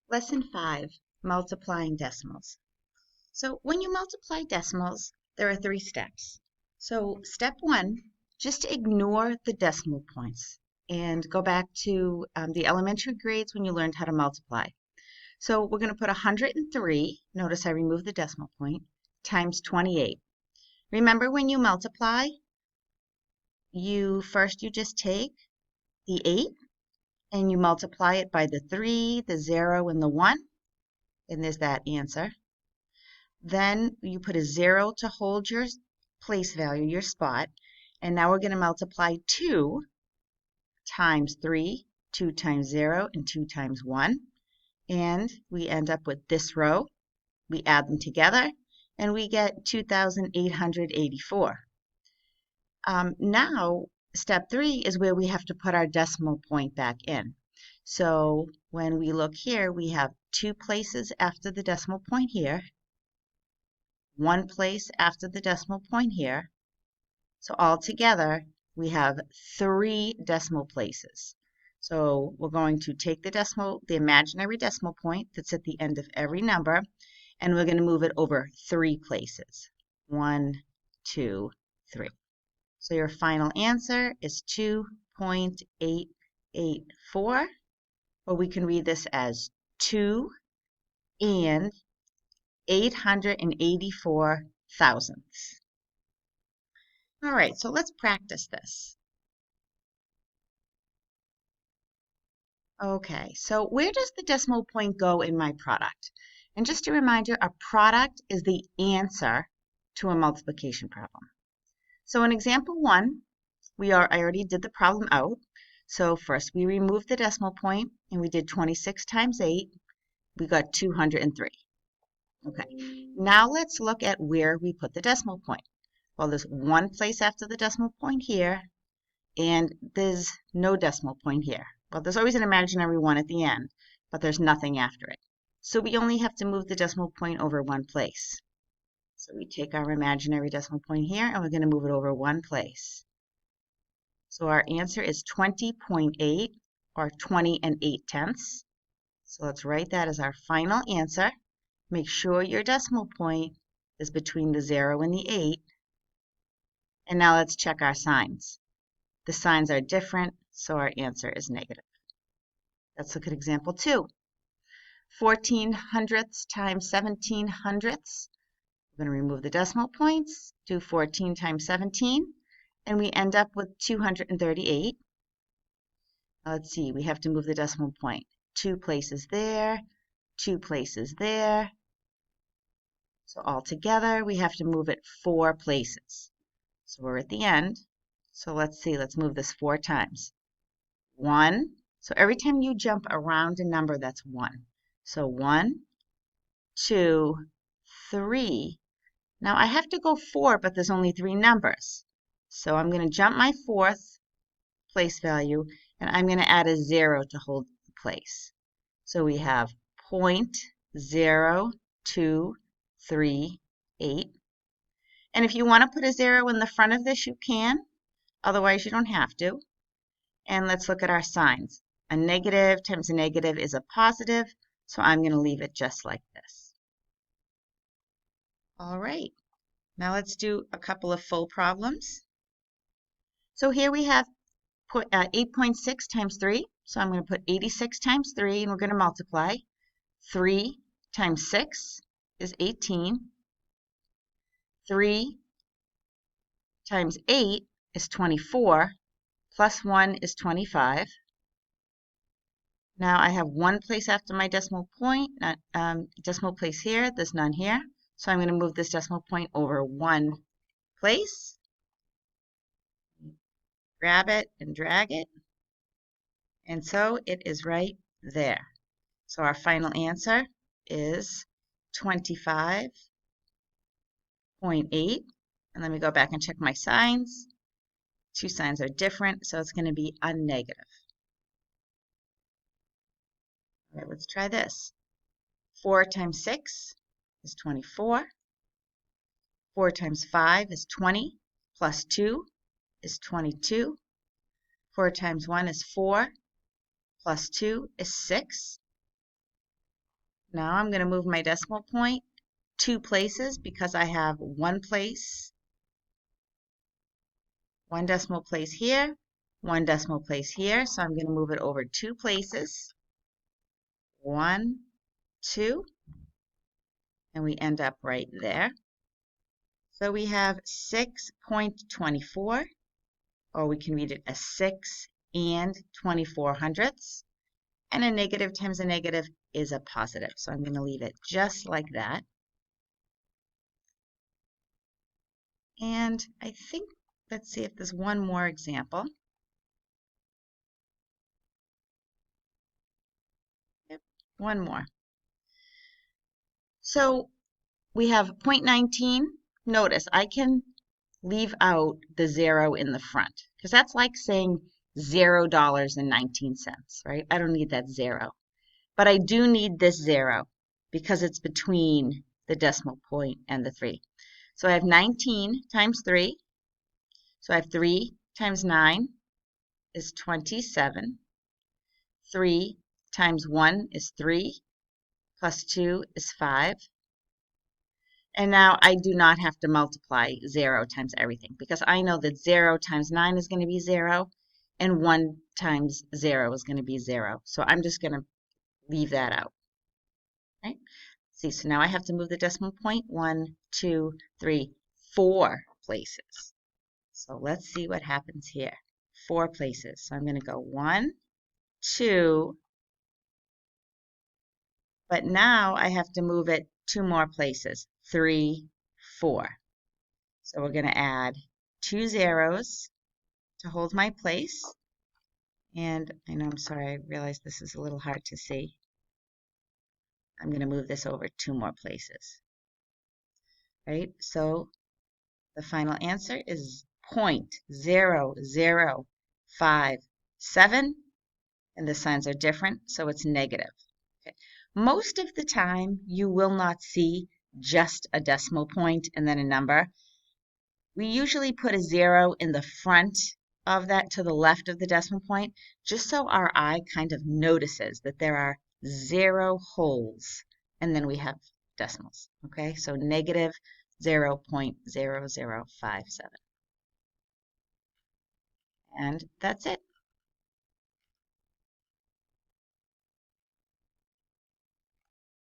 Lesson 5, Multiplying Decimals. So when you multiply decimals, there are 3 steps. So step 1, just ignore the decimal points and go back to the elementary grades when you learned how to multiply. So we're going to put 103, notice I removed the decimal point, times 28. Remember when you multiply, you just take the 8 and you multiply it by the 3, the 0, and the 1, and there's that answer. Then you put a 0 to hold your place value, your spot, and now we're going to multiply 2 times 3, 2 times 0, and 2 times 1, and we end up with this row. We add them together, and we get 2,884. Now, step 3 is where we have to put our decimal point back in. So when we look here, we have 2 places after the decimal point here, 1 place after the decimal point here. So altogether, we have 3 decimal places. So we're going to take the imaginary decimal point that's at the end of every number, and we're going to move it over 3 places. 1, 2, 3. So your final answer is 2.884, or we can read this as 2 and 884 thousandths. All right, so let's practice this. Okay, so where does the decimal point go in my product? And just a reminder, a product is the answer to a multiplication problem. So in example 1, I already did the problem out. So first we removed the decimal point and we did 26 times 8. We got 203. Okay, now let's look at where we put the decimal point. Well, there's 1 place after the decimal point here, and there's no decimal point here. Well, there's always an imaginary 1 at the end, but there's nothing after it. So we only have to move the decimal point over 1 place. So we take our imaginary decimal point here, and we're going to move it over 1 place. So our answer is 20.8, or 20 and 8 tenths. So let's write that as our final answer. Make sure your decimal point is between the 0 and the 8. And now let's check our signs. The signs are different, so our answer is negative. Let's look at example 2. 14 hundredths times 17 hundredths. We're going to remove the decimal points, do 14 times 17, and we end up with 238. Let's see, we have to move the decimal point. 2 places there, 2 places there. So altogether, we have to move it 4 places. So we're at the end. So let's see, let's move this 4 times. 1. So every time you jump around a number, that's 1. So 1, 2, 3. Now I have to go 4, but there's only 3 numbers. So I'm going to jump my 4th place value, and I'm going to add a 0 to hold the place. So we have 0.0238. And if you want to put a 0 in the front of this, you can. Otherwise, you don't have to. And let's look at our signs. A negative times a negative is a positive, so I'm going to leave it just like this. All right, now let's do a couple of full problems. So here we have 8.6 times 3, so I'm going to put 86 times 3, and we're going to multiply. 3 times 6 is 18. 3 times 8 is 24, plus 1 is 25. Now I have 1 place after my decimal point, decimal place here, there's none here. So I'm going to move this decimal point over 1 place. Grab it and drag it. And so it is right there. So our final answer is 25.8. And let me go back and check my signs. 2 signs are different, so it's going to be a negative. All right, let's try this. 4 times 6 is 24. 4 times 5 is 20, plus 2 is 22. 4 times 1 is 4, plus 2 is 6. Now I'm going to move my decimal point 2 places because I have one decimal place here, one decimal place here. So I'm going to move it over 2 places. 1, 2, and we end up right there. So we have 6.24, or we can read it as 6 and 24 hundredths. And a negative times a negative is a positive. So I'm going to leave it just like that. And I think, let's see if there's one more example. Yep, one more. So we have 0.19. Notice I can leave out the 0 in the front because that's like saying $0.19, right? I don't need that 0. But I do need this 0 because it's between the decimal point and the 3. So I have 19 times 3. So I have 3 times 9 is 27. 3 times 1 is 3, plus 2 is 5. And now I do not have to multiply 0 times everything because I know that 0 times 9 is going to be 0 and 1 times 0 is going to be 0. So I'm just going to leave that out. Right? See, so now I have to move the decimal point 1, 2, 3, 4 places. So let's see what happens here. 4 places. So I'm going to go 1, 2, but now I have to move it 2 more places. 3, 4. So we're going to add 2 zeros to hold my place. And I know, I'm sorry, I realize this is a little hard to see. I'm going to move this over 2 more places. Right? So the final answer is 0.0057, and the signs are different, so it's negative. Okay. Most of the time, you will not see just a decimal point and then a number. We usually put a 0 in the front of that to the left of the decimal point, just so our eye kind of notices that there are 0 holes, and then we have decimals. Okay, so negative 0.0057. And that's it.